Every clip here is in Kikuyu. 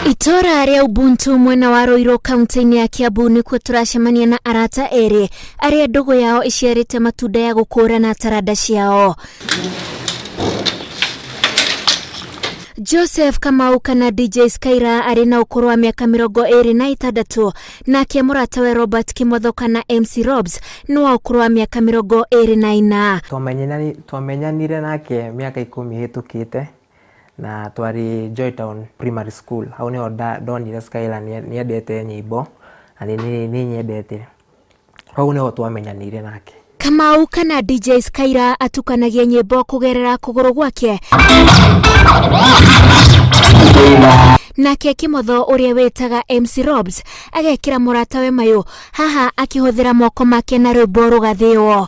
Itora ria Ubuntu mwena wa Ruiru kaunti-ini ya Kiambu nikuo turacemania na arata eri aria ndugu yao iciarite matunda ya gukũrana taranda ciao. Joseph Kamau kana DJ SKYLA ari na ukuru wa miaka 26 nake muratawe Robert Kimotho kana MC Robs no wa ukuru wa miaka 24. Twamenyanire nake miaka 10 hitukite na twari Joytown Primary School. Hau ni ndonire SKYLA ni endete nyimbo na ni nyendete. Hau ni twamenyanire nake. Kamau kana DJ SKYLA atukanagia nyimbo kugerera kuguru gwake. Nake Kimotho uria wetaga MC Robs agekira muratawe mayo haha akihuthira moko make na rwimbo rugathio.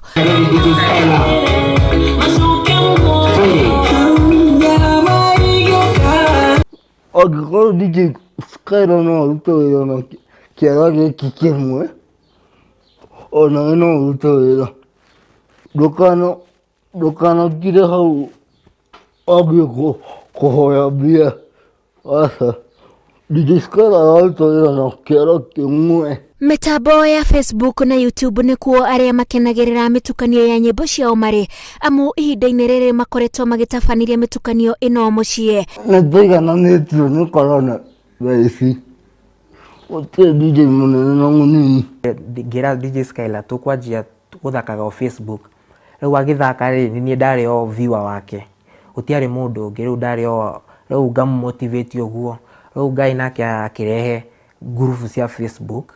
Agora DJ SKYLA no ruto na kiara giki kimwe ona no ruto dokano kire hau agiko kohoya bia asa DJ SKYLA ruto na kiara kimwe. Mitambo ya Facebook na YouTube nikuo aria makenagirira mitukanio ya nyimbo ciao mari amu ihinda-ini riri makoretwo magitabaniria mitukanio ino mucie. Ndoigana netio ni corona virus. Ote DJ munene na munini. Ngira DJ SKYLA tukwanjia guthakaga o Facebook. Riu agithaka ri ni ndari o viewer wake. Utiari mundu ungi riu ndari o riu ngam motivate oguo. Riu ngai nake akirehe group cia Facebook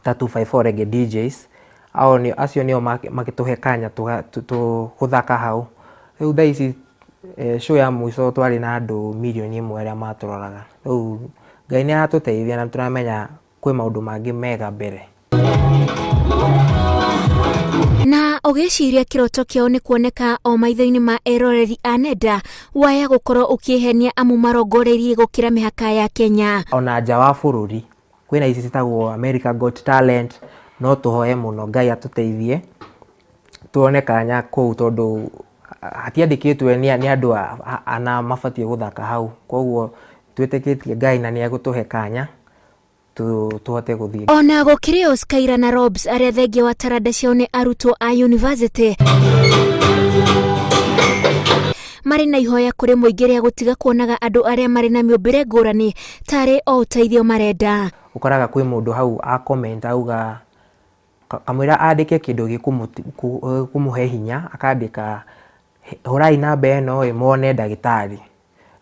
354 reggae DJs au ni acio nio makituhe kanya tuguthaka hau. Riu thaici show ya mwiso twari na andu milioni 1 aria maturoraga. Riu ngai ni atuteithia na turamenya kwi maundu mangi mega mbere. Na ogeciria kiroto kiao ni kuoneka o maitho-ini ma eroreri anenda waya gukorwo ukihenia amu marongorerie gukira mihaka ya Kenya ona nja wa bururi. Kwina ici citagwo America Got Talent no tuhoe muno ngai atuteithie tuone kanya kuu tondu hatiandikitwe ni andu ana mabatie guthaka hau. Koguo twitikitie ngai na ni agutuhe kanya tuhote guthii. Ona gukirio SKYLA na Robs aria thenge wa taranda ciao ni arutwo a university mari na ihoya kuri muingi ria gutiga kuonaga andu aria mari na miombire ngurani tari o uteithio marenda. Ukoraga kwi mundu hau a comment auga kamwira andike kindu gikumuhe hinya akandika hurai namba eno imone ndagitari.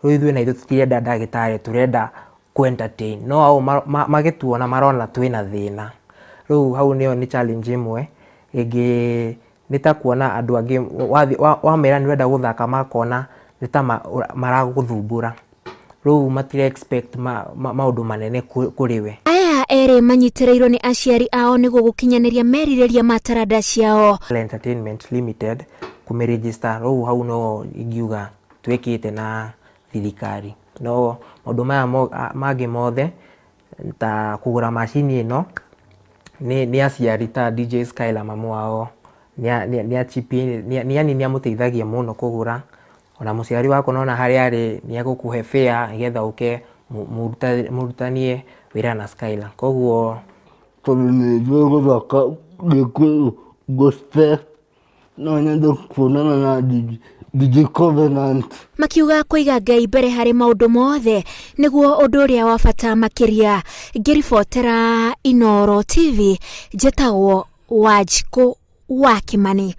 Riu ithuĩ na ithuĩ tutirenda ndagitari turenda ku entertain no au magituona marona twina thina. Riu hau ni challenge imwe igi nita kuona andu angi wamera ni wenda guthaka makona nita maraguthumbura. Riu matire expect maundu manene kuriwe. Aya ere manyitireirwo ni aciari ao niguo gukinyaniria meririria mataranda ciao. Entertainment Limited kumeregister. Riu hau no ingiuga twekite na thirikari. No maundu maya magi mothe ta kugura machine ino ni aciari ta DJ SKYLA mamu wao ni achipi ni amuteithagia muno kugura. Ona muciari wako nona hari ari ni agukuhe fare nigetha uke murutanie wira na SKYLA. Koguo tondu guthaka gikuyu gospel no nyendo kuonana na DJ Covenant makiuga kuiga ngai mbere hari maundu mothe niguo undu uria wa bata makiria. Ngiribotera Inooro TV jetagwo Wanjiku wa Kimani.